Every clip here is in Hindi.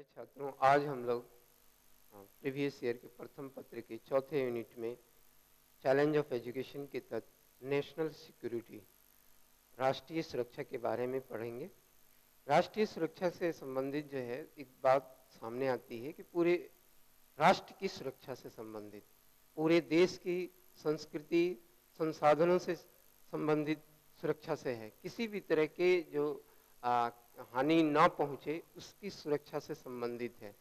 प्यारे छात्रों, आज हम लोग प्रीवियस ईयर के प्रथम पत्र के चौथे यूनिट में चैलेंज ऑफ एजुकेशन के तहत नेशनल सिक्योरिटी, राष्ट्रीय सुरक्षा के बारे में पढ़ेंगे। राष्ट्रीय सुरक्षा से संबंधित जो है एक बात सामने आती है कि पूरे राष्ट्र की सुरक्षा से संबंधित, पूरे देश की संस्कृति संसाधनों से संबंधित सुरक्षा से है। किसी भी तरह के जो हानि ना पहुंचे उसकी सुरक्षा से संबंधित है।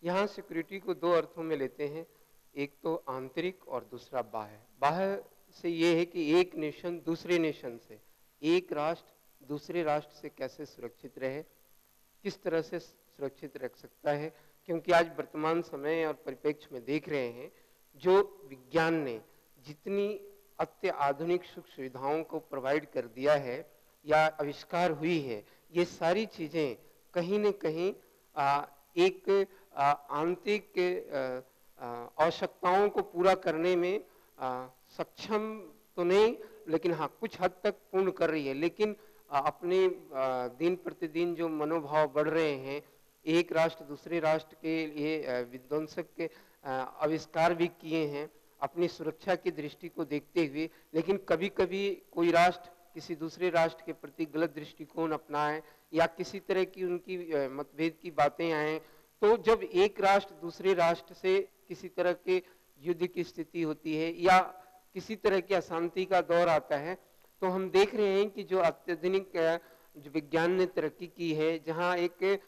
यहाँ सिक्योरिटी को दो अर्थों में लेते हैं, एक तो आंतरिक और दूसरा बाह्य। बाह्य से ये है कि एक नेशन दूसरे नेशन से, एक राष्ट्र दूसरे राष्ट्र से कैसे सुरक्षित रहे, किस तरह से सुरक्षित रख सकता है। क्योंकि आज वर्तमान समय और परिप्रेक्ष्य में देख रहे हैं, जो विज्ञान ने जितनी अत्याधुनिक सुख सुविधाओं को प्रोवाइड कर दिया है या आविष्कार हुई है, ये सारी चीजें कहीं न कहीं एक आंतरिक आवश्यकताओं को पूरा करने में सक्षम तो नहीं, लेकिन हाँ कुछ हद तक पूर्ण कर रही है। लेकिन अपने दिन प्रतिदिन जो मनोभाव बढ़ रहे हैं, एक राष्ट्र दूसरे राष्ट्र के लिए विध्वंसक के आविष्कार भी किए हैं अपनी सुरक्षा की दृष्टि को देखते हुए। लेकिन कभी कभी कोई राष्ट्र किसी दूसरे राष्ट्र के प्रति गलत दृष्टिकोण अपनाए या किसी तरह की उनकी मतभेद की बातें आए, तो जब एक राष्ट्र दूसरे राष्ट्र से किसी तरह के युद्ध की स्थिति होती है या किसी तरह की अशांति का दौर आता है, तो हम देख रहे हैं कि जो अत्याधुनिक जो विज्ञान ने तरक्की की है, जहाँ एक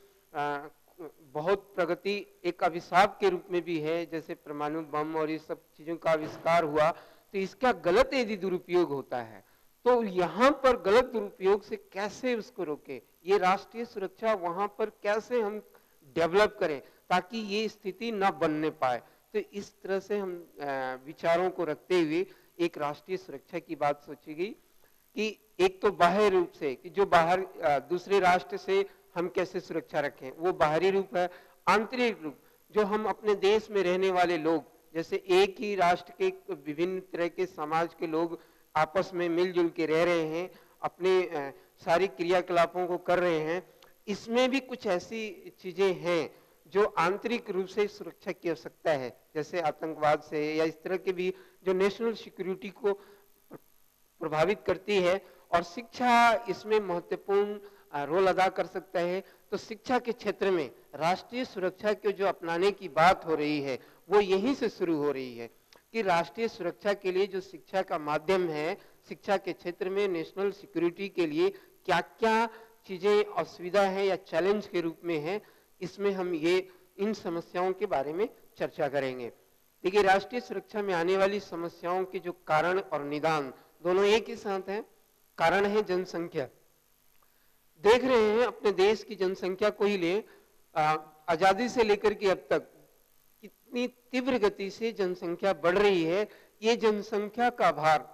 बहुत प्रगति एक अभिशाप के रूप में भी है, जैसे परमाणु बम और ये सब चीजों का आविष्कार हुआ, तो इसका गलत यदि दुरुपयोग होता है तो यहाँ पर गलत दुरुपयोग से कैसे उसको रोके, ये राष्ट्रीय सुरक्षा वहां पर कैसे हम डेवलप करें ताकि ये स्थिति न बनने पाए। तो इस तरह से हम विचारों को रखते हुए एक राष्ट्रीय सुरक्षा की बात सोची गई कि एक तो बाह्य रूप से कि जो बाहर दूसरे राष्ट्र से हम कैसे सुरक्षा रखें, वो बाहरी रूप है। आंतरिक रूप जो हम अपने देश में रहने वाले लोग, जैसे एक ही राष्ट्र के विभिन्न तरह के समाज के लोग आपस में मिलजुल के रह रहे हैं, अपने सारी क्रियाकलापों को कर रहे हैं, इसमें भी कुछ ऐसी चीजें हैं जो आंतरिक रूप से सुरक्षा की आवश्यकता है, जैसे आतंकवाद से या इस तरह के भी जो नेशनल सिक्योरिटी को प्रभावित करती है। और शिक्षा इसमें महत्वपूर्ण रोल अदा कर सकता है। तो शिक्षा के क्षेत्र में राष्ट्रीय सुरक्षा के जो अपनाने की बात हो रही है, वो यहीं से शुरू हो रही है कि राष्ट्रीय सुरक्षा के लिए जो शिक्षा का माध्यम है, शिक्षा के क्षेत्र में नेशनल सिक्योरिटी के लिए क्या क्या चीजें असुविधा है या चैलेंज के रूप में है, इसमें हम ये इन समस्याओं के बारे में चर्चा करेंगे। देखिए, राष्ट्रीय सुरक्षा में आने वाली समस्याओं के जो कारण और निदान दोनों एक ही साथ हैं। कारण है जनसंख्या। देख रहे हैं अपने देश की जनसंख्या को ही ले, आजादी से लेकर के अब तक कितनी तीव्र गति से जनसंख्या बढ़ रही है। ये जनसंख्या का भार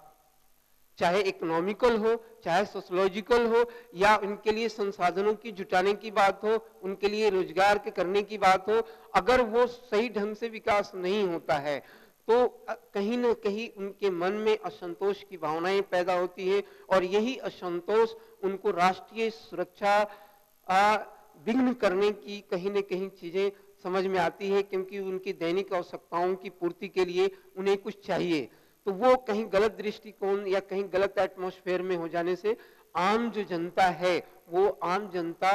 चाहे इकोनॉमिकल हो, चाहे सोशोलॉजिकल हो, या उनके लिए संसाधनों की जुटाने की बात हो, उनके लिए रोजगार के करने की बात हो, अगर वो सही ढंग से विकास नहीं होता है तो कहीं ना कहीं उनके मन में असंतोष की भावनाएं पैदा होती है और यही असंतोष उनको राष्ट्रीय सुरक्षा विघ्न करने की कहीं न कहीं चीजें समझ में आती है, क्योंकि उनकी दैनिक आवश्यकताओं की पूर्ति के लिए उन्हें कुछ चाहिए। तो वो कहीं गलत दृष्टिकोण या कहीं गलत एटमॉस्फेयर में हो जाने से आम जो जनता है, वो आम जनता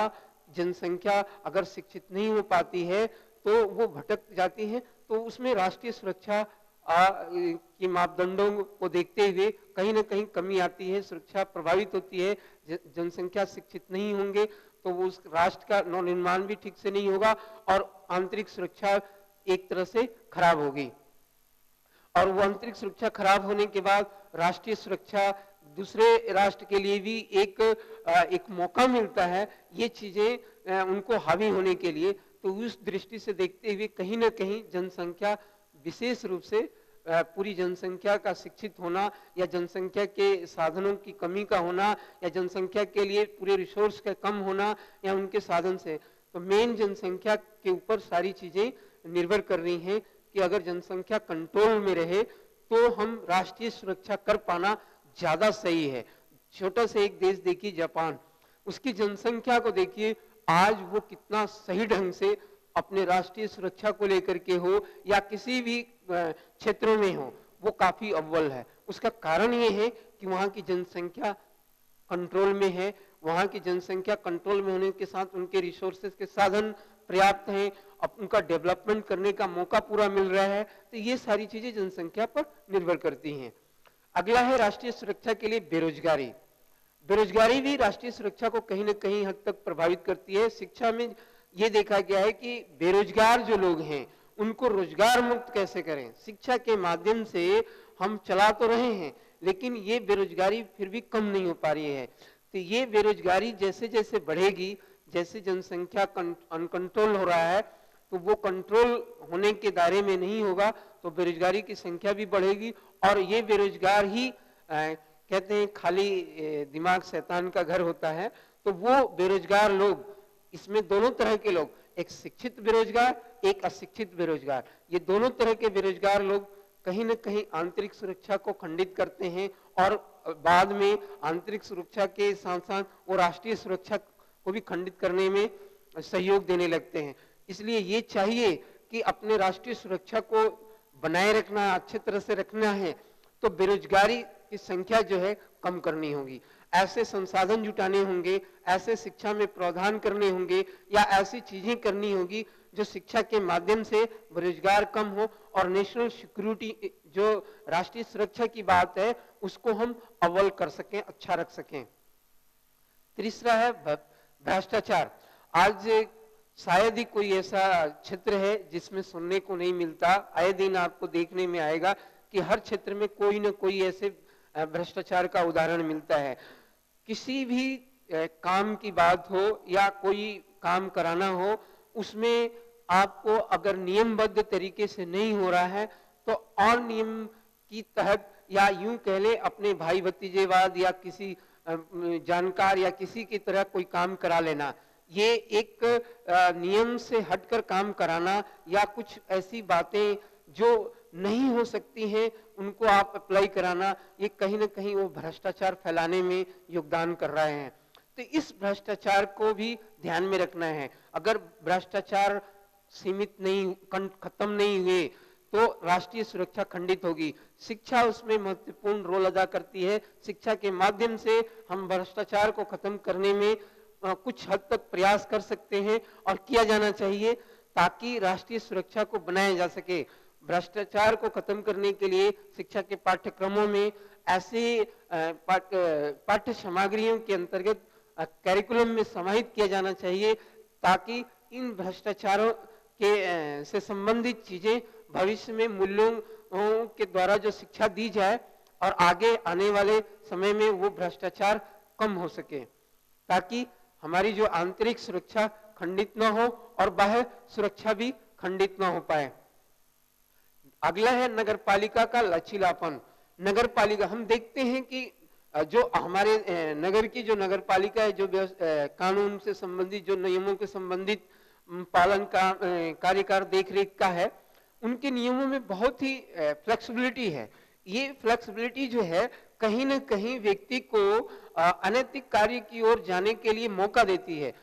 जनसंख्या अगर शिक्षित नहीं हो पाती है तो वो भटक जाती है। तो उसमें राष्ट्रीय सुरक्षा की मापदंडों को देखते हुए कहीं ना कहीं कमी आती है, सुरक्षा प्रभावित होती है। जनसंख्या शिक्षित नहीं होंगे तो वो उस राष्ट्र का नवनिर्माण भी ठीक से नहीं होगा और आंतरिक सुरक्षा एक तरह से खराब होगी। और वो आंतरिक सुरक्षा खराब होने के बाद राष्ट्रीय सुरक्षा दूसरे राष्ट्र के लिए भी एक मौका मिलता है ये चीजें उनको हावी होने के लिए। तो उस दृष्टि से देखते हुए कहीं ना कहीं जनसंख्या, विशेष रूप से पूरी जनसंख्या का शिक्षित होना या जनसंख्या के साधनों की कमी का होना या जनसंख्या के लिए पूरे रिसोर्स का कम होना या उनके साधन से, तो मेन जनसंख्या के ऊपर सारी चीजें निर्भर कर रही हैं कि अगर जनसंख्या कंट्रोल में रहे तो हम राष्ट्रीय सुरक्षा कर पाना ज्यादा सही है। छोटा सा एक देश देखिए, जापान, उसकी जनसंख्या को देखिए, आज वो कितना सही ढंग से अपने राष्ट्रीय सुरक्षा को लेकर के हो या किसी भी क्षेत्रों में हो, वो काफी अव्वल है। उसका कारण ये है कि वहां की जनसंख्या कंट्रोल में है, वहां की जनसंख्या कंट्रोल में होने के साथ उनके रिसोर्सेज के साधन पर्याप्त हैं, अब उनका डेवलपमेंट करने का मौका पूरा मिल रहा है। तो ये सारी चीजें जनसंख्या पर निर्भर करती हैं। अगला है राष्ट्रीय सुरक्षा के लिए बेरोजगारी। बेरोजगारी भी राष्ट्रीय सुरक्षा को कहीं ना कहीं हद तक प्रभावित करती है। शिक्षा में ये देखा गया है कि बेरोजगार जो लोग हैं उनको रोजगार मुक्त कैसे करें। शिक्षा के माध्यम से हम चला तो रहे हैं, लेकिन ये बेरोजगारी फिर भी कम नहीं हो पा रही है। तो ये बेरोजगारी जैसे जैसे बढ़ेगी, जैसे जनसंख्या अनकंट्रोल हो रहा है, तो वो कंट्रोल होने के दायरे में नहीं होगा तो बेरोजगारी की संख्या भी बढ़ेगी। और ये बेरोजगार ही कहते हैं खाली दिमाग शैतान का घर होता है। तो वो बेरोजगार लोग, इसमें दोनों तरह के लोग, एक शिक्षित बेरोजगार, एक अशिक्षित बेरोजगार, ये दोनों तरह के बेरोजगार लोग कहीं ना कहीं आंतरिक सुरक्षा को खंडित करते हैं और बाद में आंतरिक सुरक्षा के साथ साथ वो राष्ट्रीय सुरक्षा को भी खंडित करने में सहयोग देने लगते हैं। इसलिए ये चाहिए कि अपने राष्ट्रीय सुरक्षा को बनाए रखना, अच्छे तरह से रखना है, तो बेरोजगारी की संख्या जो है कम करनी होगी। ऐसे संसाधन जुटाने होंगे, ऐसे शिक्षा में प्रावधान करने होंगे या ऐसी चीजें करनी होगी जो शिक्षा के माध्यम से बेरोजगार कम हो और नेशनल सिक्योरिटी, जो राष्ट्रीय सुरक्षा की बात है, उसको हम अव्वल कर सकें, अच्छा रख सकें। तीसरा है भ्रष्टाचार। आज शायद ही कोई ऐसा क्षेत्र है जिसमें सुनने को नहीं मिलता। आए दिन आपको देखने में आएगा कि हर क्षेत्र में कोई ना कोई ऐसे भ्रष्टाचार का उदाहरण मिलता है। किसी भी काम की बात हो या कोई काम कराना हो, उसमें आपको अगर नियमबद्ध तरीके से नहीं हो रहा है तो और नियम की तहत या यूं कह ले अपने भाई भतीजेवाद या किसी जानकार या किसी की तरह कोई काम करा लेना, ये एक नियम से हटकर काम कराना या कुछ ऐसी बातें जो नहीं हो सकती हैं उनको आप अप्लाई कराना, ये कहीं ना कहीं वो भ्रष्टाचार फैलाने में योगदान कर रहे हैं। तो इस भ्रष्टाचार को भी ध्यान में रखना है। अगर भ्रष्टाचार सीमित नहीं, खत्म नहीं हुए तो राष्ट्रीय सुरक्षा खंडित होगी। शिक्षा उसमें महत्वपूर्ण रोल अदा करती है। शिक्षा के माध्यम से हम भ्रष्टाचार को खत्म करने में कुछ हद तक प्रयास कर सकते हैं और किया जाना चाहिए ताकि राष्ट्रीय सुरक्षा को बनाया जा सके। भ्रष्टाचार को खत्म करने के लिए शिक्षा के पाठ्यक्रमों में ऐसे पाठ्य सामग्रियों के अंतर्गत कैरिकुलम में समाहित किया जाना चाहिए ताकि इन भ्रष्टाचारों के से संबंधित चीजें भविष्य में मूल्यों के द्वारा जो शिक्षा दी जाए और आगे आने वाले समय में वो भ्रष्टाचार कम हो सके, ताकि हमारी जो आंतरिक सुरक्षा खंडित न हो और बाह्य सुरक्षा भी खंडित न हो पाए। अगला है नगरपालिका का लचीलापन। नगरपालिका, हम देखते हैं कि जो हमारे नगर की जो नगरपालिका है, जो कानून से संबंधित, जो नियमों के संबंधित पालन का कार्यकार देखरेख का है, उनके नियमों में बहुत ही फ्लेक्सिबिलिटी है। ये फ्लेक्सिबिलिटी जो है कहीं ना कहीं व्यक्ति को अनैतिक कार्य की ओर जाने के लिए मौका देती है।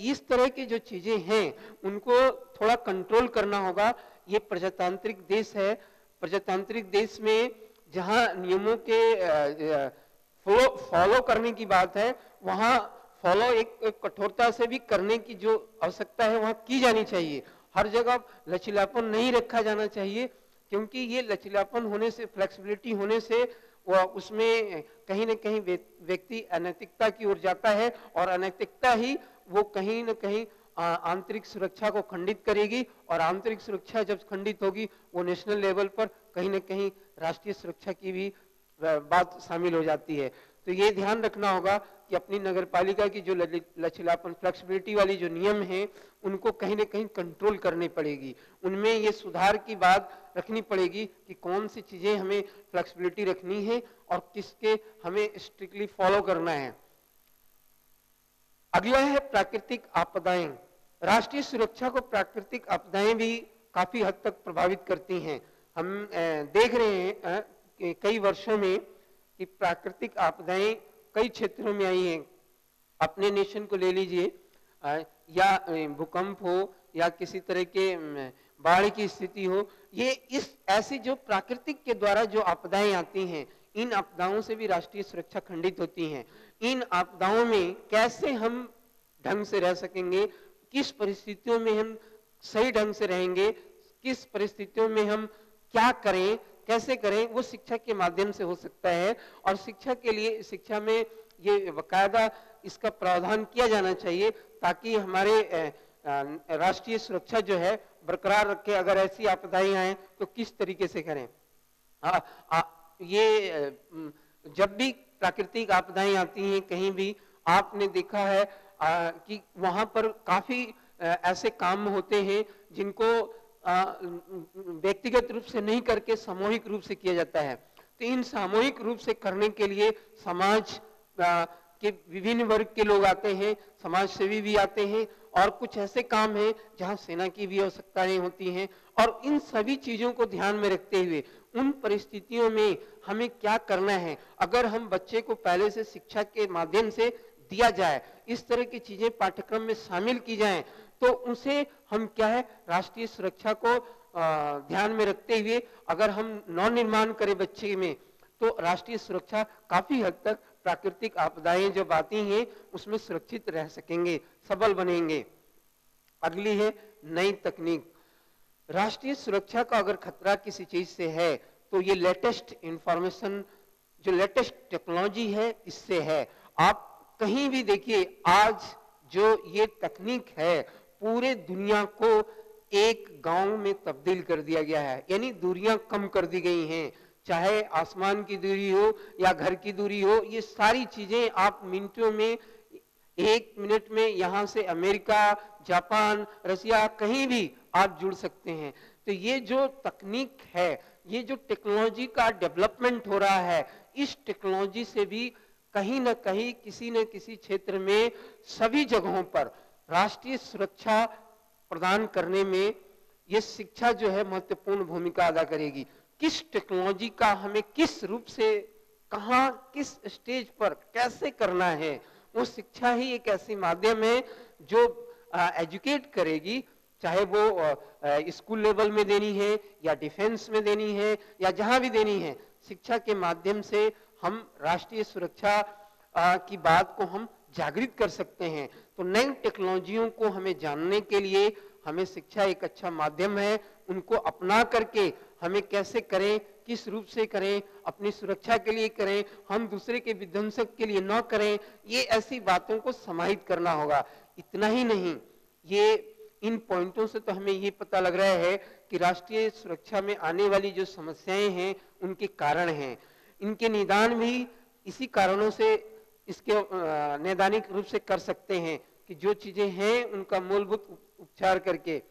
इस तरह की जो चीजें हैं उनको थोड़ा कंट्रोल करना होगा। ये प्रजातांत्रिक देश है। प्रजातांत्रिक देश में जहां नियमों के फॉलो करने की बात है, वहां फॉलो एक कठोरता से भी करने की जो आवश्यकता है वहां की जानी चाहिए। हर जगह लचीलापन नहीं रखा जाना चाहिए, क्योंकि ये लचीलापन होने से, फ्लेक्सिबिलिटी होने से उसमें कहीं ना कहीं व्यक्ति अनैतिकता की ओर जाता है और अनैतिकता ही वो कहीं ना कहीं आंतरिक सुरक्षा को खंडित करेगी और आंतरिक सुरक्षा जब खंडित होगी वो नेशनल लेवल पर कहीं ना कहीं राष्ट्रीय सुरक्षा की भी बात शामिल हो जाती है। तो ये ध्यान रखना होगा कि अपनी नगरपालिका की जो लचीलापन, फ्लेक्सिबिलिटी वाली जो नियम हैं उनको कहीं ना कहीं कंट्रोल करनी पड़ेगी। उनमें ये सुधार की बात रखनी पड़ेगी कि कौन सी चीजें हमें फ्लेक्सिबिलिटी रखनी है और किसके हमें स्ट्रिक्टली फॉलो करना है। अगला है प्राकृतिक आपदाएं। राष्ट्रीय सुरक्षा को प्राकृतिक आपदाएं भी काफी हद तक प्रभावित करती हैं। हम देख रहे हैं कि कई वर्षों में कि प्राकृतिक आपदाएं कई क्षेत्रों में आई हैं। अपने नेशन को ले लीजिए, या भूकंप हो या किसी तरह के बाढ़ की स्थिति हो, ये इस ऐसी जो प्राकृतिक के द्वारा जो आपदाएं आती हैं, इन आपदाओं से भी राष्ट्रीय सुरक्षा खंडित होती हैं। इन आपदाओं में कैसे हम ढंग से रह सकेंगे, किस परिस्थितियों में हम सही ढंग से रहेंगे, किस परिस्थितियों में हम क्या करें, कैसे करें, वो शिक्षा के माध्यम से हो सकता है। और शिक्षा के लिए, शिक्षा में ये बाकायदा इसका प्रावधान किया जाना चाहिए ताकि हमारे राष्ट्रीय सुरक्षा जो है बरकरार रखे। अगर ऐसी आपदाएं आए तो किस तरीके से करें। ये जब भी प्राकृतिक आपदाएं आती हैं कहीं भी, आपने देखा है कि वहां पर काफी ऐसे काम होते हैं जिनको व्यक्तिगत रूप से नहीं करके सामूहिक रूप से किया जाता है। तो इन सामूहिक रूप से करने के लिए समाज के विभिन्न वर्ग के लोग आते हैं, समाज सेवी भी आते हैं, और कुछ ऐसे काम हैं जहां सेना की भी आवश्यकताएं होती हैं। और इन सभी चीजों को ध्यान में रखते हुए उन परिस्थितियों में हमें क्या करना है, अगर हम बच्चे को पहले से शिक्षा के माध्यम से दिया जाए, इस तरह की चीजें पाठ्यक्रम में शामिल की जाएं, तो उसे हम क्या है, राष्ट्रीय सुरक्षा को ध्यान में रखते हुए अगर हम नव निर्माण करें बच्चे में, तो राष्ट्रीय सुरक्षा काफी हद तक प्राकृतिक आपदाएं जब आती हैं उसमें सुरक्षित रह सकेंगे, सबल बनेंगे। अगली है नई तकनीक। राष्ट्रीय सुरक्षा का अगर खतरा किसी चीज से है तो ये लेटेस्ट इंफॉर्मेशन, जो लेटेस्ट टेक्नोलॉजी है, इससे है। आप कहीं भी देखिए, आज जो ये तकनीक है पूरे दुनिया को एक गांव में तब्दील कर दिया गया है, यानी दूरियां कम कर दी गई हैं। चाहे आसमान की दूरी हो या घर की दूरी हो, ये सारी चीजें आप मिनटों में, 1 मिनट में यहां से अमेरिका, जापान, रसिया, कहीं भी आप जुड़ सकते हैं। तो ये जो तकनीक है, ये जो टेक्नोलॉजी का डेवलपमेंट हो रहा है, इस टेक्नोलॉजी से भी कहीं ना कहीं किसी न किसी क्षेत्र में सभी जगहों पर राष्ट्रीय सुरक्षा प्रदान करने में ये शिक्षा जो है महत्वपूर्ण भूमिका अदा करेगी। किस टेक्नोलॉजी का हमें किस रूप से, कहां, किस स्टेज पर कैसे करना है, वो शिक्षा ही एक ऐसी माध्यम है जो एजुकेट करेगी, चाहे वो स्कूल लेवल में देनी है या डिफेंस में देनी है या जहां भी देनी है। शिक्षा के माध्यम से हम राष्ट्रीय सुरक्षा की बात को हम जागृत कर सकते हैं। तो नई टेक्नोलॉजियों को हमें जानने के लिए हमें शिक्षा एक अच्छा माध्यम है। उनको अपना करके हमें कैसे करें, किस रूप से करें, अपनी सुरक्षा के लिए करें, हम दूसरे के विध्वंसक के लिए न करें, ये ऐसी बातों को समाहित करना होगा। इतना ही नहीं, ये इन पॉइंटों से तो हमें ये पता लग रहा है कि राष्ट्रीय सुरक्षा में आने वाली जो समस्याएं हैं उनके कारण हैं। इनके निदान भी इसी कारणों से इसके नैदानिक रूप से कर सकते हैं कि जो चीजें हैं उनका मूलभूत उपचार करके।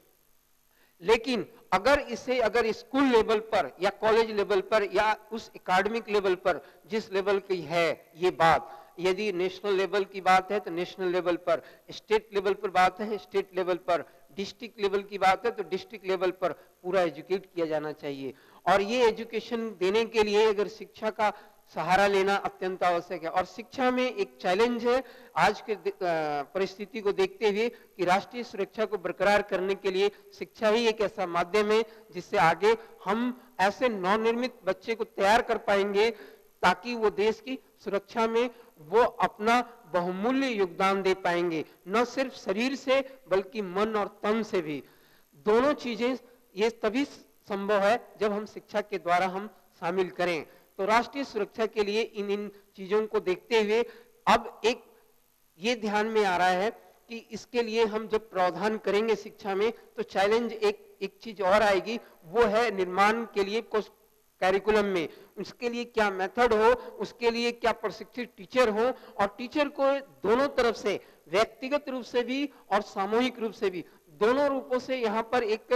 लेकिन अगर स्कूल लेवल पर या कॉलेज लेवल पर या उस एकेडमिक लेवल पर, जिस लेवल की है ये बात, यदि नेशनल लेवल की बात है तो नेशनल लेवल पर, स्टेट लेवल पर बात है स्टेट लेवल पर, डिस्ट्रिक्ट लेवल की बात है तो डिस्ट्रिक्ट लेवल पर पूरा एजुकेट किया जाना चाहिए। और ये एजुकेशन देने के लिए अगर शिक्षा का सहारा लेना अत्यंत आवश्यक है। और शिक्षा में एक चैलेंज है आज के परिस्थिति को देखते हुए कि राष्ट्रीय सुरक्षा को बरकरार करने के लिए शिक्षा ही एक ऐसा माध्यम है जिससे आगे हम ऐसे नवनिर्मित बच्चे को तैयार कर पाएंगे ताकि वो देश की सुरक्षा में वो अपना बहुमूल्य योगदान दे पाएंगे, न सिर्फ शरीर से बल्कि मन और तन से भी। दोनों चीजें ये तभी संभव है जब हम शिक्षा के द्वारा हम शामिल करें। तो राष्ट्रीय सुरक्षा के लिए इन चीजों को देखते हुए अब एक ये ध्यान में आ रहा है कि इसके लिए हम जब प्रावधान करेंगे शिक्षा में तो चैलेंज एक चीज और आएगी, वो है निर्माण के लिए कुछ कैरिकुलम में उसके लिए क्या मेथड हो, उसके लिए क्या प्रशिक्षित टीचर हो, और टीचर को दोनों तरफ से, व्यक्तिगत रूप से भी और सामूहिक रूप से भी, दोनों रूपों से यहाँ पर एक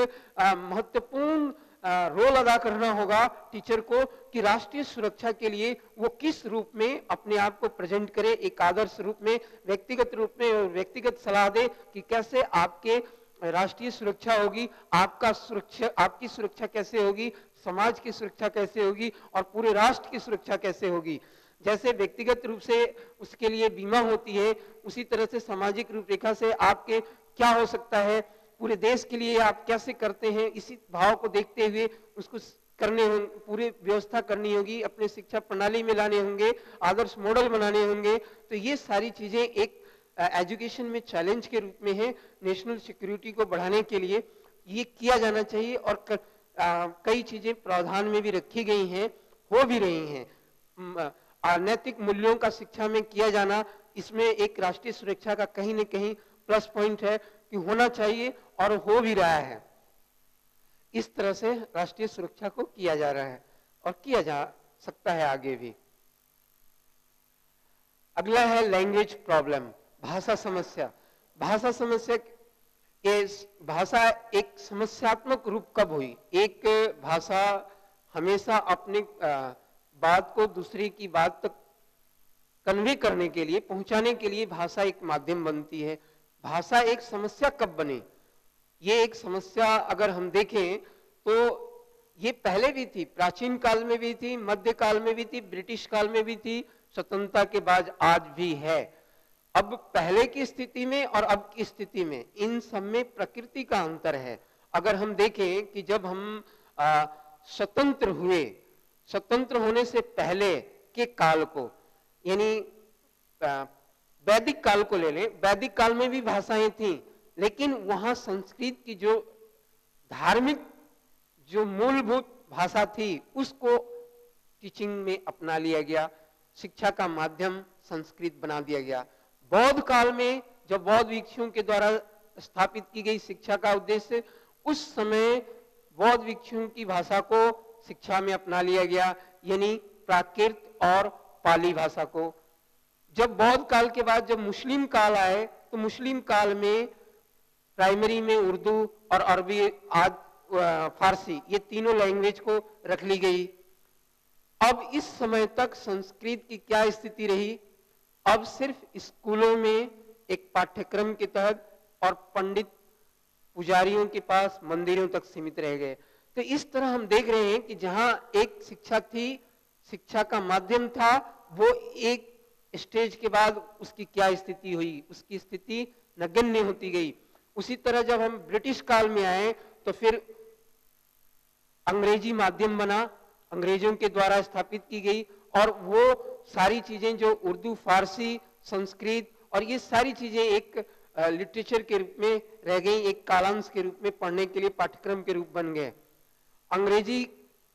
महत्वपूर्ण रोल अदा करना होगा टीचर को कि राष्ट्रीय सुरक्षा के लिए वो किस रूप में अपने आप को प्रेजेंट करे, एक आदर्श रूप में, व्यक्तिगत रूप में, और व्यक्तिगत सलाह दे कि कैसे आपके राष्ट्रीय सुरक्षा होगी, आपकी सुरक्षा कैसे होगी, समाज की सुरक्षा कैसे होगी और पूरे राष्ट्र की सुरक्षा कैसे होगी। जैसे व्यक्तिगत रूप से उसके लिए बीमा होती है, उसी तरह से सामाजिक रूपरेखा से आपके क्या हो सकता है पूरे देश के लिए आप कैसे करते हैं, इसी भाव को देखते हुए उसको करने होंगे, पूरी व्यवस्था करनी होगी, अपने शिक्षा प्रणाली में लाने होंगे, आदर्श मॉडल बनाने होंगे। तो ये सारी चीजें एक एजुकेशन में चैलेंज के रूप में है। नेशनल सिक्योरिटी को बढ़ाने के लिए ये किया जाना चाहिए और कई चीजें प्रावधान में भी रखी गई हैं, हो भी रही हैं। नैतिक मूल्यों का शिक्षा में किया जाना, इसमें एक राष्ट्रीय सुरक्षा का कहीं न कहीं प्लस पॉइंट है कि होना चाहिए और हो भी रहा है। इस तरह से राष्ट्रीय सुरक्षा को किया जा रहा है और किया जा सकता है आगे भी। अगला है लैंग्वेज प्रॉब्लम, भाषा समस्या। भाषा समस्या भाषा एक समस्यात्मक रूप कब हुई? एक भाषा हमेशा अपनी बात को दूसरे की बात तक कन्वे करने के लिए, पहुंचाने के लिए भाषा एक माध्यम बनती है। भाषा एक समस्या कब बनी? ये एक समस्या अगर हम देखें तो ये पहले भी थी, प्राचीन काल में भी थी, मध्य काल में भी थी, ब्रिटिश काल में भी थी, स्वतंत्रता के बाद आज भी है। अब पहले की स्थिति में और अब की स्थिति में इन सब में प्रकृति का अंतर है। अगर हम देखें कि जब हम स्वतंत्र हुए, स्वतंत्र होने से पहले के काल को, यानी वैदिक काल को ले लें, वैदिक काल में भी भाषाएं थीं, लेकिन वहां संस्कृत की जो धार्मिक जो मूलभूत भाषा थी उसको टीचिंग में अपना लिया गया, शिक्षा का माध्यम संस्कृत बना दिया गया। बौद्ध काल में जब बौद्ध भिक्षुओं के द्वारा स्थापित की गई शिक्षा का उद्देश्य, उस समय बौद्ध भिक्षुओं की भाषा को शिक्षा में अपना लिया गया, यानी प्राकृत और पाली भाषा को। जब बौद्ध काल के बाद जब मुस्लिम काल आए तो मुस्लिम काल में प्राइमरी में उर्दू और अरबी फारसी, ये तीनों लैंग्वेज को रख ली गई। अब इस समय तक संस्कृत की क्या स्थिति रही? अब सिर्फ स्कूलों में एक पाठ्यक्रम के तहत और पंडित पुजारियों के पास मंदिरों तक सीमित रह गए। तो इस तरह हम देख रहे हैं कि जहां एक शिक्षा थी, शिक्षा का माध्यम था, वो एक स्टेज के बाद उसकी क्या स्थिति हुई? उसकी स्थिति नगण्य होती गई। उसी तरह जब हम ब्रिटिश काल में आए तो फिर अंग्रेजी माध्यम बना, अंग्रेजों के द्वारा स्थापित की गई, और वो सारी चीजें जो उर्दू, फारसी, संस्कृत और ये सारी चीजें एक लिटरेचर के रूप में रह गई, एक कालांश के रूप में पढ़ने के लिए पाठ्यक्रम के रूप बन गए। अंग्रेजी,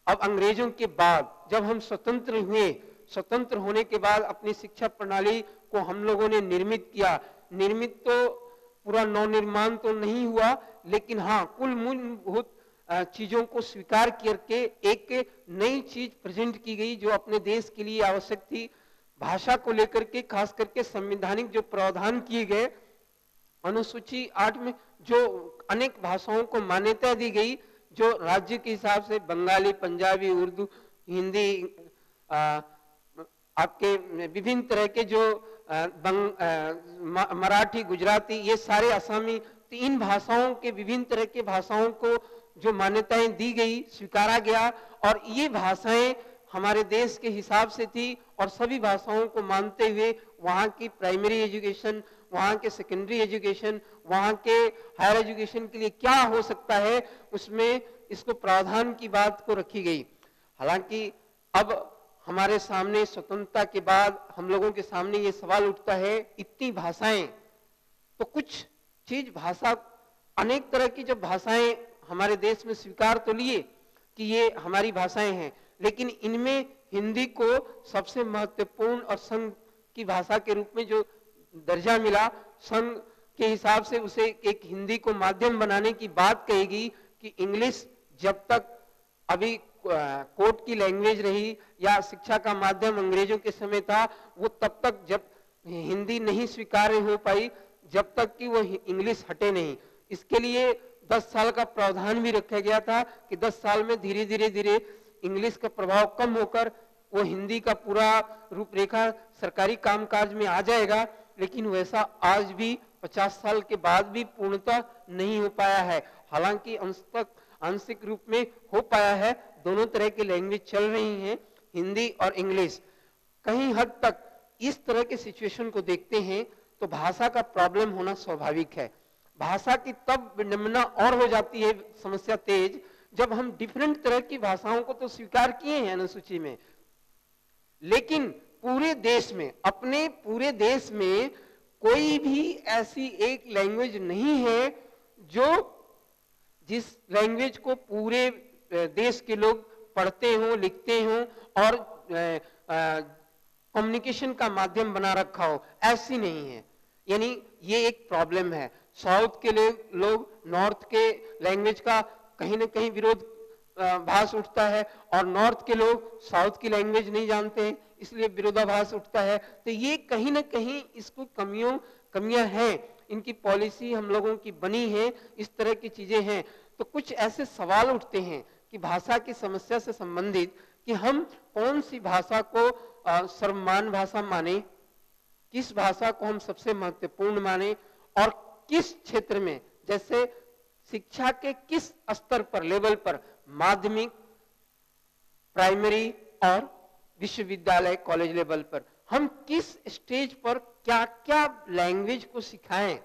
अब अंग्रेजों के बाद जब हम स्वतंत्र हुए, स्वतंत्र होने के बाद अपनी शिक्षा प्रणाली को हम लोगों ने निर्मित किया। निर्मित तो पूरा नवनिर्माण तो नहीं हुआ, लेकिन हाँ कुल मूलभूत चीजों को स्वीकार करके एक नई चीज प्रेजेंट की गई जो अपने देश के लिए आवश्यक थी। भाषा को लेकर के खास करके संवैधानिक जो प्रावधान किए गए, अनुसूची 8 में जो अनेक भाषाओं को मान्यता दी गई, जो राज्य के हिसाब से बंगाली, पंजाबी, उर्दू, हिंदी, आपके विभिन्न तरह के जो मराठी, गुजराती, ये सारे असमी, तो इन भाषाओं के विभिन्न तरह के भाषाओं को जो मान्यताएं दी गई, स्वीकारा गया, और ये भाषाएं हमारे देश के हिसाब से थी, और सभी भाषाओं को मानते हुए वहाँ की प्राइमरी एजुकेशन, वहाँ के सेकेंडरी एजुकेशन, वहाँ के हायर एजुकेशन के लिए क्या हो सकता है, उसमें इसको प्रावधान की बात को रखी गई। हालांकि अब हमारे सामने स्वतंत्रता के बाद हम लोगों के सामने ये सवाल उठता है, इतनी भाषाएं, तो कुछ चीज भाषा, अनेक तरह की जब भाषाएं हमारे देश में स्वीकार तो लिए कि ये हमारी भाषाएं हैं, लेकिन इनमें हिंदी को सबसे महत्वपूर्ण और संघ की भाषा के रूप में जो दर्जा मिला, संघ के हिसाब से उसे एक हिंदी को माध्यम बनाने की बात कहेगी कि इंग्लिश जब तक अभी कोर्ट की लैंग्वेज रही या शिक्षा का माध्यम अंग्रेजों के समय था, वो तब तक जब हिंदी नहीं स्वीकार्य हो पाई, जब तक कि वो इंग्लिश हटे नहीं। इसके लिए 10 साल का प्रावधान भी रखा गया था कि 10 साल में धीरे धीरे इंग्लिश का प्रभाव कम होकर वो हिंदी का पूरा रूपरेखा सरकारी कामकाज में आ जाएगा, लेकिन वैसा आज भी 50 साल के बाद भी पूर्णतः नहीं हो पाया है। हालांकि आंशिक रूप में हो पाया है, दोनों तरह की लैंग्वेज चल रही हैं, हिंदी और इंग्लिश। कहीं हद तक इस तरह के सिचुएशन को देखते हैं तो भाषा का प्रॉब्लम होना स्वाभाविक है। भाषा की तब विडंबना और हो जाती है, समस्या तेज, जब हम डिफरेंट तरह की भाषाओं को तो स्वीकार किए हैं अनुसूची में, लेकिन पूरे देश में, अपने पूरे देश में कोई भी ऐसी एक लैंग्वेज नहीं है जो जिस लैंग्वेज को पूरे देश के लोग पढ़ते हों, लिखते हों और कम्युनिकेशन का माध्यम बना रखा हो, ऐसी नहीं है। यानी ये एक प्रॉब्लम है। साउथ के लोग नॉर्थ के लैंग्वेज का कहीं ना कहीं विरोध भास उठता है, और नॉर्थ के लोग साउथ की लैंग्वेज नहीं जानते हैं, इसलिए विरोधाभास उठता है। तो ये कहीं ना कहीं इसको कमियां हैं, इनकी पॉलिसी हम लोगों की बनी है, इस तरह की चीजें हैं। तो कुछ ऐसे सवाल उठते हैं कि भाषा की समस्या से संबंधित, कि हम कौन सी भाषा को सर्वमान्य भाषा माने, किस भाषा को हम सबसे महत्वपूर्ण माने, और किस क्षेत्र में, जैसे शिक्षा के किस स्तर पर, लेवल पर, माध्यमिक, प्राइमरी और विश्वविद्यालय, कॉलेज लेवल पर, हम किस स्टेज पर क्या क्या लैंग्वेज को सिखाएं,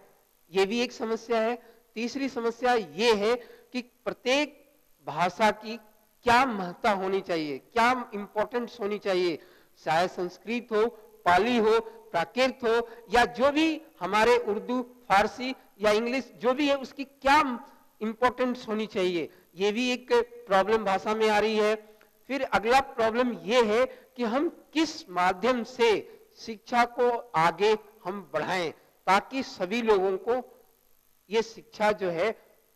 ये भी एक समस्या है। तीसरी समस्या ये है कि प्रत्येक भाषा की क्या महत्ता होनी चाहिए, क्या इंपॉर्टेंस होनी चाहिए, चाहे संस्कृत हो, पाली हो, प्राकृत हो, या जो भी हमारे उर्दू, फारसी या इंग्लिश जो भी है, उसकी क्या इंपॉर्टेंस होनी चाहिए, ये भी एक प्रॉब्लम भाषा में आ रही है। फिर अगला प्रॉब्लम ये है कि हम किस माध्यम से शिक्षा को आगे हम बढ़ाएं, ताकि सभी लोगों को ये शिक्षा जो है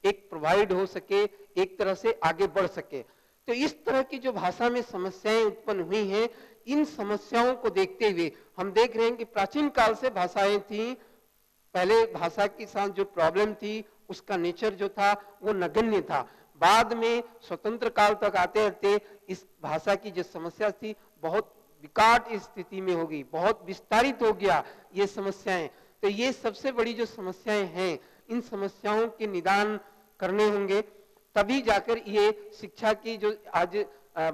एक प्रोवाइड हो सके, एक तरह से आगे बढ़ सके। तो इस तरह की जो भाषा में समस्याएं उत्पन्न हुई हैं, इन समस्याओं को देखते हुए हम देख रहे हैं कि प्राचीन काल से भाषाएं थी। पहले भाषा के साथ जो प्रॉब्लम थी, उसका नेचर जो था वो नगण्य था। बाद में स्वतंत्र काल तक आते आते इस भाषा की जो समस्या थी बहुत विकट स्थिति में होगी, बहुत विस्तारित हो गया ये समस्याएं। तो ये सबसे बड़ी जो समस्याएं हैं, इन समस्याओं के निदान करने होंगे, तभी जाकर ये शिक्षा की जो आज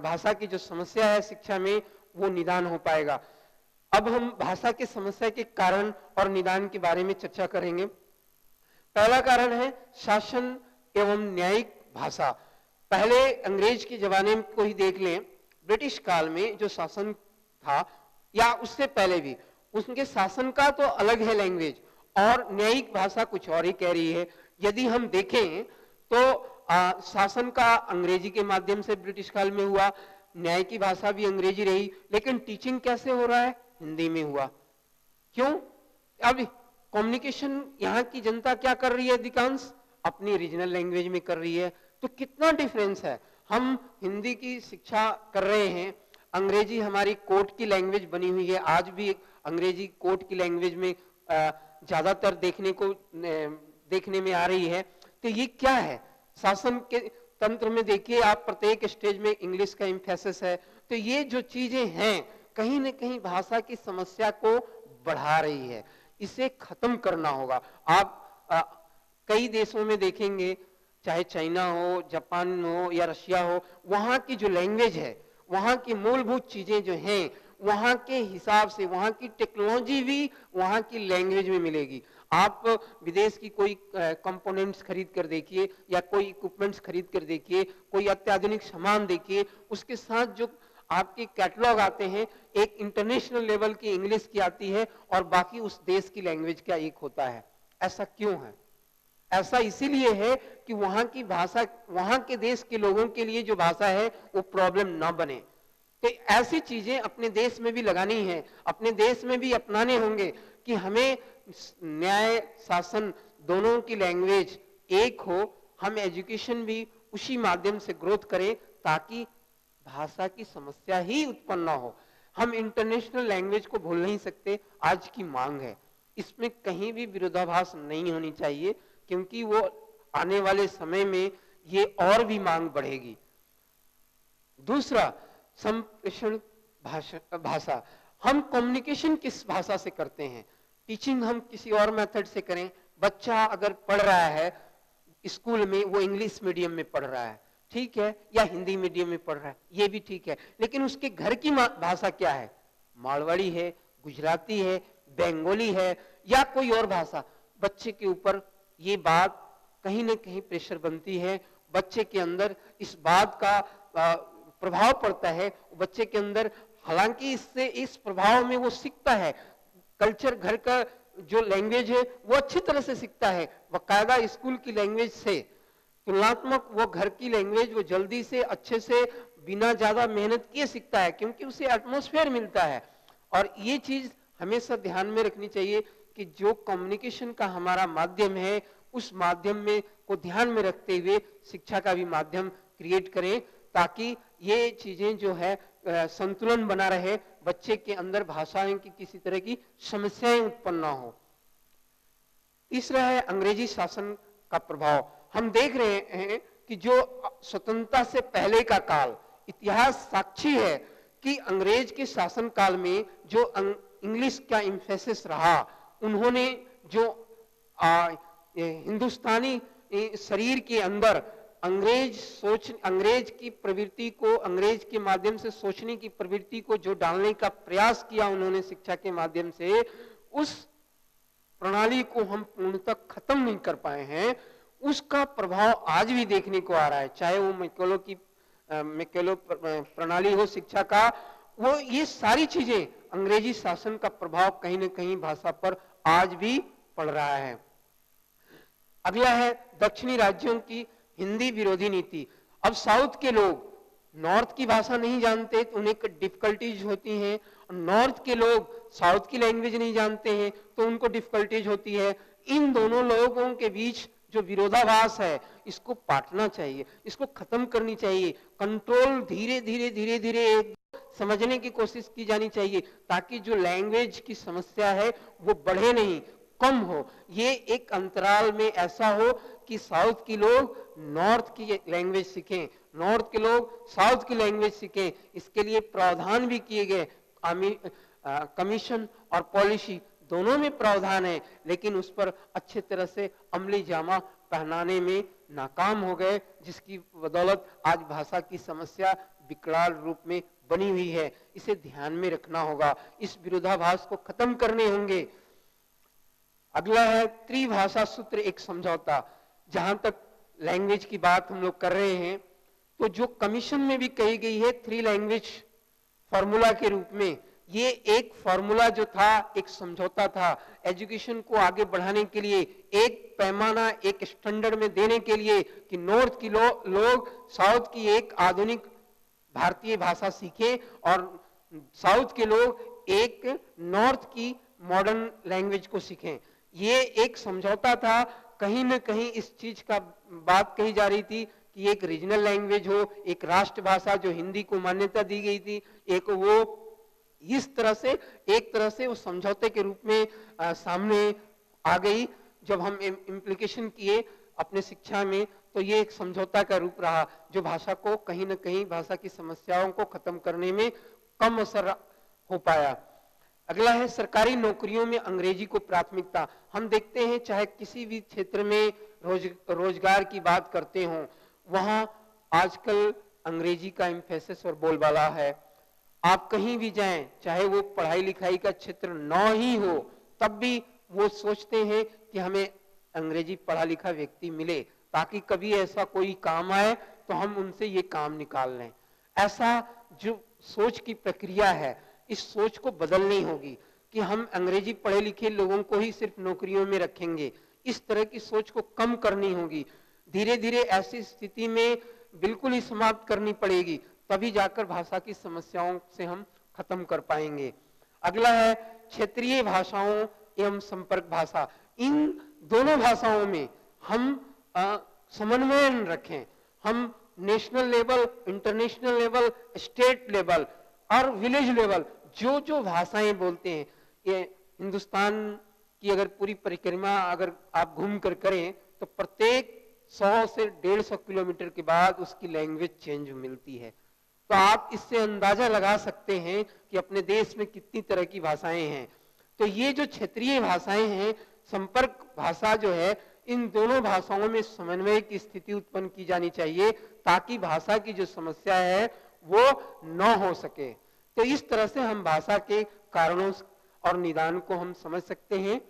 भाषा की जो समस्या है शिक्षा में, वो निदान हो पाएगा। अब हम भाषा की समस्या के कारण और निदान के बारे में चर्चा करेंगे। पहला कारण है शासन एवं न्यायिक भाषा। पहले अंग्रेज के जमाने को ही देख लें, ब्रिटिश काल में जो शासन था, या उससे पहले भी, उनके शासन का तो अलग है लैंग्वेज, और न्यायिक भाषा कुछ और ही कह रही है। यदि हम देखें तो शासन का अंग्रेजी के माध्यम से ब्रिटिश काल में हुआ, न्याय की भाषा भी अंग्रेजी रही, लेकिन टीचिंग कैसे हो रहा है? हिंदी में हुआ। क्यों? अब कम्युनिकेशन यहाँ की जनता क्या कर रही है? अधिकांश अपनी रीजनल लैंग्वेज में कर रही है। तो कितना डिफरेंस है। हम हिंदी की शिक्षा कर रहे हैं, अंग्रेजी हमारी कोर्ट की लैंग्वेज बनी हुई है, आज भी अंग्रेजी कोर्ट की लैंग्वेज में ज्यादातर देखने में आ रही है। तो ये क्या है? शासन के तंत्र में देखिए आप, प्रत्येक स्टेज में इंग्लिश का एम्फेसिस है। तो ये जो चीजें हैं, कहीं ना कहीं भाषा की समस्या को बढ़ा रही है। इसे खत्म करना होगा। आप कई देशों में देखेंगे, चाहे चाइना हो, जापान हो या रशिया हो, वहां की जो लैंग्वेज है, वहां की मूलभूत चीजें जो हैं, वहां के हिसाब से वहां की टेक्नोलॉजी भी वहां की लैंग्वेज में मिलेगी। आप विदेश की कोई कंपोनेंट्स खरीद कर देखिए, या कोई इक्विपमेंट्स खरीद कर देखिए, कोई अत्याधुनिक सामान देखिए, उसके साथ जो आपके कैटलॉग आते हैं, एक इंटरनेशनल लेवल की इंग्लिश की आती है, और बाकी उस देश की लैंग्वेज का एक होता है। ऐसा क्यों है? ऐसा इसीलिए है कि वहां की भाषा, वहां के देश के लोगों के लिए जो भाषा है वो प्रॉब्लम ना बने। तो ऐसी चीजें अपने देश में भी लगानी है, अपने देश में भी अपनाने होंगे कि हमें न्याय शासन दोनों की लैंग्वेज एक हो। हम एजुकेशन भी उसी माध्यम से ग्रोथ करें, ताकि भाषा की समस्या ही उत्पन्न ना हो। हम इंटरनेशनल लैंग्वेज को भूल नहीं सकते, आज की मांग है। इसमें कहीं भी विरोधाभास नहीं होनी चाहिए, क्योंकि वो आने वाले समय में ये और भी मांग बढ़ेगी। दूसरा, संप्रेषण भाषा। हम कम्युनिकेशन किस भाषा से करते हैं? टीचिंग हम किसी और मेथड से करें। बच्चा अगर पढ़ रहा है स्कूल में, वो इंग्लिश मीडियम में पढ़ रहा है, ठीक है, या हिंदी मीडियम में पढ़ रहा है, ये भी ठीक है, लेकिन उसके घर की भाषा क्या है? मारवाड़ी है, गुजराती है, बंगाली है, या कोई और भाषा। बच्चे के ऊपर ये बात कहीं ना कहीं प्रेशर बनती है, बच्चे के अंदर इस बात का प्रभाव पड़ता है बच्चे के अंदर। हालांकि इससे इस प्रभाव में वो सीखता है, कल्चर घर का जो लैंग्वेज है वो अच्छी तरह से सीखता है, बाकायदा स्कूल की लैंग्वेज से तुलनात्मक वो घर की लैंग्वेज वो जल्दी से अच्छे से बिना ज्यादा मेहनत किए सीखता है, क्योंकि उसे एटमॉस्फेयर मिलता है। और ये चीज हमेशा ध्यान में रखनी चाहिए कि जो कम्युनिकेशन का हमारा माध्यम है उस माध्यम में को ध्यान में रखते हुए शिक्षा का भी माध्यम क्रिएट करें, ताकि ये चीजें जो है संतुलन बना रहे, बच्चे के अंदर भाषाएं की किसी तरह की समस्याएं उत्पन्न ना हो। तीसरा है अंग्रेजी शासन का प्रभाव। हम देख रहे हैं कि जो स्वतंत्रता से पहले का काल, इतिहास साक्षी है कि अंग्रेज के शासन काल में जो इंग्लिश का इम्फेसिस रहा, उन्होंने जो हिंदुस्तानी शरीर के अंदर अंग्रेज की प्रवृत्ति को, अंग्रेज के माध्यम से सोचने की प्रवृत्ति को जो डालने का प्रयास किया उन्होंने शिक्षा के माध्यम से, उस प्रणाली को हम पूर्णतः खत्म नहीं कर पाए हैं। उसका प्रभाव आज भी देखने को आ रहा है, चाहे वो मैकेलो प्रणाली हो शिक्षा का, वो ये सारी चीजें अंग्रेजी शासन का प्रभाव कहीं ना कहीं भाषा पर आज भी पड़ रहा है। अगला है दक्षिणी राज्यों की हिंदी विरोधी नीति। अब साउथ के लोग नॉर्थ की भाषा नहीं जानते तो उन्हें डिफिकल्टीज होती हैं, नॉर्थ के लोग साउथ की लैंग्वेज नहीं जानते हैं तो उनको डिफिकल्टीज होती है। इन दोनों लोगों के बीच जो विरोधाभास है इसको पाटना चाहिए, इसको खत्म करनी चाहिए, कंट्रोल धीरे धीरे धीरे धीरे समझने की कोशिश की जानी चाहिए, ताकि जो लैंग्वेज की समस्या है वो बढ़े नहीं, कम हो। ये एक अंतराल में ऐसा हो कि साउथ के लोग नॉर्थ की लैंग्वेज सीखें, नॉर्थ के लोग साउथ की लैंग्वेज सीखें। इसके लिए प्रावधान भी किए गए, कमीशन और पॉलिसी दोनों में प्रावधान है, लेकिन उस पर अच्छे तरह से अमली जामा पहनाने में नाकाम हो गए, जिसकी बदौलत आज भाषा की समस्या विकराल रूप में बनी हुई है। इसे ध्यान में रखना होगा, इस विरोधाभास को खत्म करने होंगे। अगला है त्रिभाषा सूत्र एक समझौता। जहां तक लैंग्वेज की बात हम लोग कर रहे हैं, तो जो कमीशन में भी कही गई है 3 लैंग्वेज फॉर्मूला के रूप में, ये एक फॉर्मूला जो था, एक समझौता था एजुकेशन को आगे बढ़ाने के लिए, एक पैमाना, एक स्टैंडर्ड में देने के लिए कि नॉर्थ की लोग साउथ की एक आधुनिक भारतीय भाषा सीखें और साउथ के लोग एक नॉर्थ की मॉडर्न लैंग्वेज को सीखें। ये एक समझौता था। कहीं न कहीं इस चीज का बात कही जा रही थी कि एक रीजनल लैंग्वेज हो, एक राष्ट्रभाषा जो हिंदी को मान्यता दी गई थी, एक वो इस तरह से एक तरह से उस समझौते के रूप में सामने आ गई। जब हम इम्प्लीकेशन किए अपने शिक्षा में तो ये एक समझौता का रूप रहा, जो भाषा को कहीं न कहीं भाषा की समस्याओं को खत्म करने में कम असर हो पाया। अगला है सरकारी नौकरियों में अंग्रेजी को प्राथमिकता। हम देखते हैं चाहे किसी भी क्षेत्र में रोजगार की बात करते हो, वहां आजकल अंग्रेजी का एम्फेसिस और बोलबाला है। आप कहीं भी जाएं, चाहे वो पढ़ाई लिखाई का क्षेत्र न ही हो, तब भी वो सोचते हैं कि हमें अंग्रेजी पढ़ा लिखा व्यक्ति मिले, ताकि कभी ऐसा कोई काम आए तो हम उनसे ये काम निकाल लें। ऐसा जो सोच की प्रक्रिया है, इस सोच को बदलनी होगी कि हम अंग्रेजी पढ़े लिखे लोगों को ही सिर्फ नौकरियों में रखेंगे। इस तरह की सोच को कम करनी होगी। धीरे धीरे ऐसी स्थिति में बिल्कुल ही समाप्त करनी पड़ेगी, तभी जाकर भाषा की समस्याओं से हम खत्म कर पाएंगे। अगला है क्षेत्रीय भाषाओं एवं संपर्क भाषा। इन दोनों भाषाओं में हम समन्वय रखें। हम national level, international level, state level और विलेज लेवल जो जो भाषाएं बोलते हैं, ये हिंदुस्तान की अगर पूरी परिक्रमा अगर आप घूम कर करें तो प्रत्येक 100 से 150 किलोमीटर के बाद उसकी लैंग्वेज चेंज मिलती है। तो आप इससे अंदाजा लगा सकते हैं कि अपने देश में कितनी तरह की भाषाएं हैं। तो ये जो क्षेत्रीय भाषाएं हैं, संपर्क भाषा जो है, इन दोनों भाषाओं में समन्वय की स्थिति उत्पन्न की जानी चाहिए, ताकि भाषा की जो समस्या है वो न हो सके। तो इस तरह से हम भाषा के कारणों और निदान को हम समझ सकते हैं।